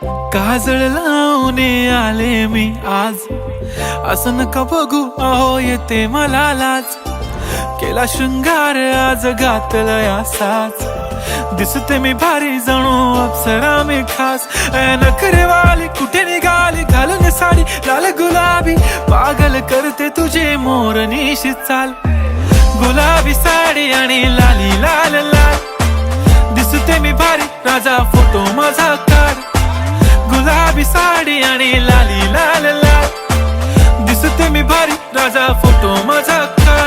काजळ लावून आले मी आज, असं नका बघू अहो येते मला लाज. केला शृंगार आज घातलाय असाच, दिसते मी भारी जणू अप्सरा मी खास. नखरेवाली कुठे निघाली घालून साडी लाल गुलाबी, पागल करते तुझे मोरनीशी चाल. गुलाबी साडी आणि लाली लाल लाल, दिसते मी भारी राजा फोटो माझा काढ. गुलाबी साडी आणि लाली लाल लाल, दिसते मी भारी राजा फोटो माझा काढ.